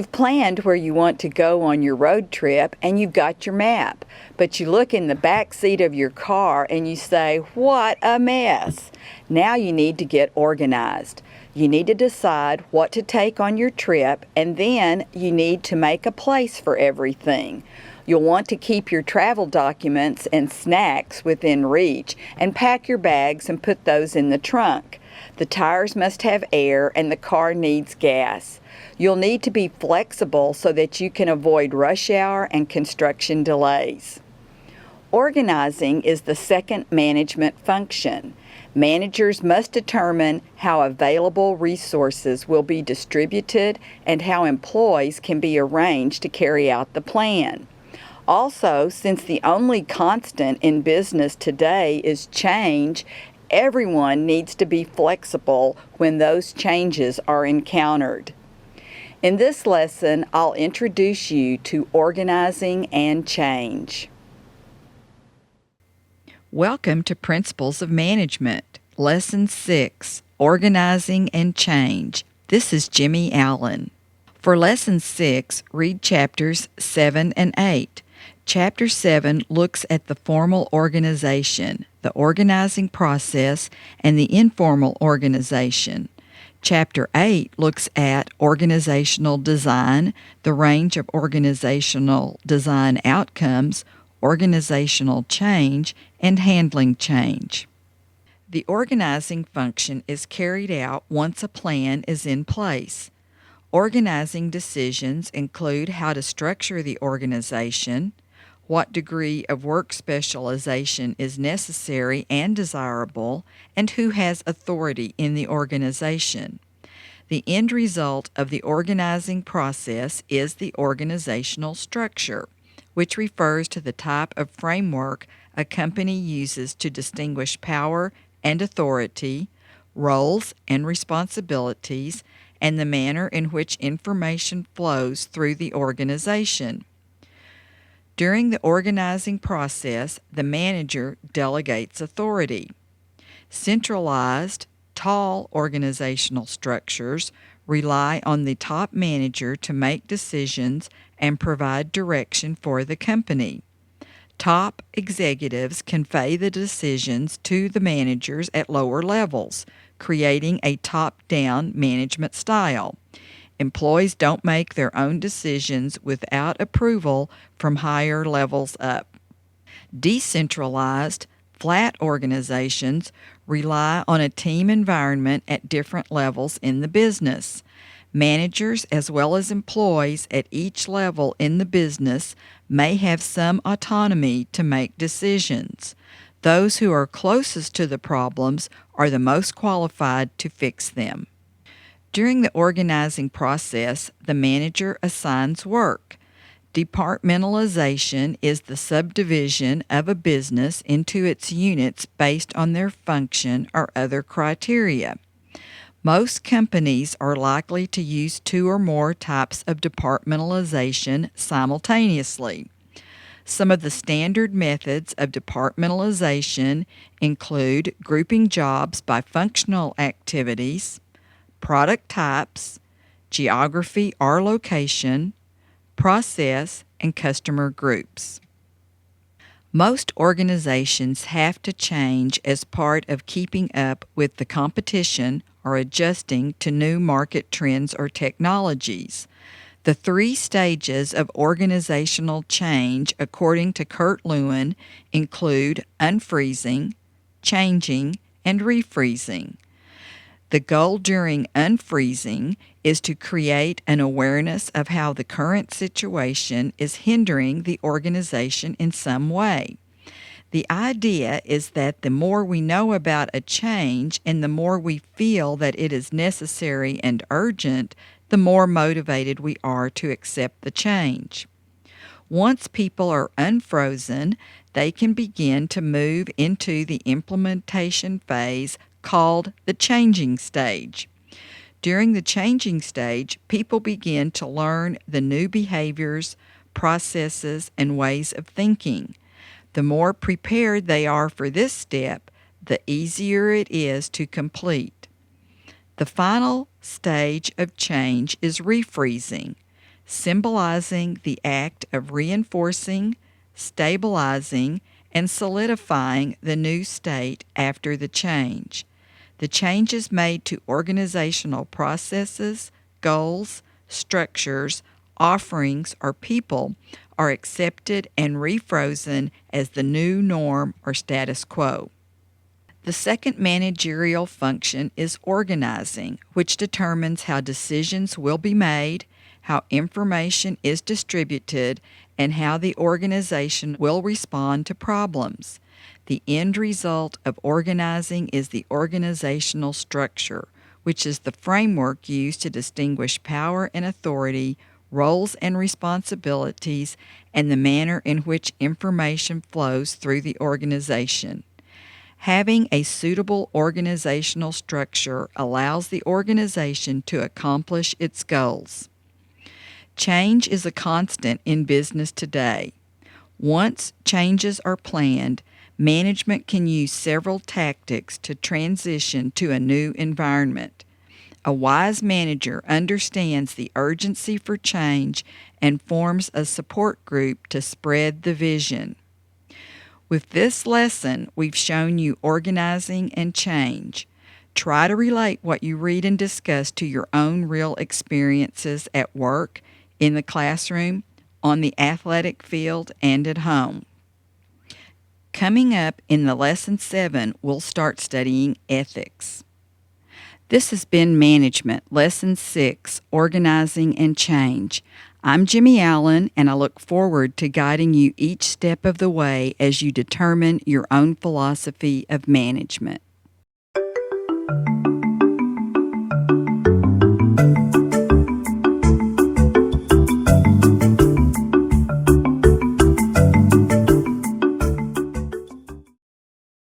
You've planned where you want to go on your road trip and you've got your map, but you look in the back seat of your car and you say, "What a mess." Now you need to get organized. You need to decide what to take on your trip, and then you need to make a place for everything. You'll want to keep your travel documents and snacks within reach and pack your bags and put those in the trunk. The tires must have air and the car needs gas. You'll need to be flexible so that you can avoid rush hour and construction delays. Organizing is the second management function. Managers must determine how available resources will be distributed and how employees can be arranged to carry out the plan. Also, since the only constant in business today is change, everyone needs to be flexible when those changes are encountered. In this lesson, I'll introduce you to organizing and change. Welcome to Principles of Management, Lesson 6, Organizing and Change. This is Jimmy Allen. For Lesson 6, read chapters 7 and 8. Chapter 7 looks at the formal organization, the organizing process, and the informal organization. Chapter 8 looks at organizational design, the range of organizational design outcomes, organizational change, and handling change. The organizing function is carried out once a plan is in place. Organizing decisions include how to structure the organization, what degree of work specialization is necessary and desirable, and who has authority in the organization. The end result of the organizing process is the organizational structure, which refers to the type of framework a company uses to distinguish power and authority, roles and responsibilities, and the manner in which information flows through the organization. During the organizing process, the manager delegates authority. Centralized, tall organizational structures rely on the top manager to make decisions and provide direction for the company. Top executives convey the decisions to the managers at lower levels, creating a top-down management style. Employees don't make their own decisions without approval from higher levels up. Decentralized, flat organizations rely on a team environment at different levels in the business. Managers as well as employees at each level in the business may have some autonomy to make decisions. Those who are closest to the problems are the most qualified to fix them. During the organizing process, the manager assigns work. Departmentalization is the subdivision of a business into its units based on their function or other criteria. Most companies are likely to use 2 or more types of departmentalization simultaneously. Some of the standard methods of departmentalization include grouping jobs by functional activities, product types, geography or location, process, and customer groups. Most organizations have to change as part of keeping up with the competition or adjusting to new market trends or technologies. The 3 stages of organizational change, according to Kurt Lewin, include unfreezing, changing, and refreezing. The goal during unfreezing is to create an awareness of how the current situation is hindering the organization in some way. The idea is that the more we know about a change and the more we feel that it is necessary and urgent, the more motivated we are to accept the change. Once people are unfrozen, they can begin to move into the implementation phase called the changing stage. During the changing stage, people begin to learn the new behaviors, processes, and ways of thinking. The more prepared they are for this step, the easier it is to complete. The final stage of change is refreezing. symbolizing the act of reinforcing, stabilizing, and solidifying the new state after the change. The changes made to organizational processes, goals, structures, offerings, or people are accepted and refrozen as the new norm or status quo. The second managerial function is organizing, which determines how decisions will be made, how information is distributed, and how the organization will respond to problems. The end result of organizing is the organizational structure, which is the framework used to distinguish power and authority, roles and responsibilities, and the manner in which information flows through the organization. Having a suitable organizational structure allows the organization to accomplish its goals. Change is a constant in business today. Once changes are planned, management can use several tactics to transition to a new environment. A wise manager understands the urgency for change and forms a support group to spread the vision. With this lesson, we've shown you organizing and change. Try to relate what you read and discuss to your own real experiences at work, in the classroom, on the athletic field, and at home. Coming up in the Lesson 7, we'll start studying ethics. This has been Management, Lesson 6, Organizing and Change. I'm Jimmy Allen, and I look forward to guiding you each step of the way as you determine your own philosophy of management.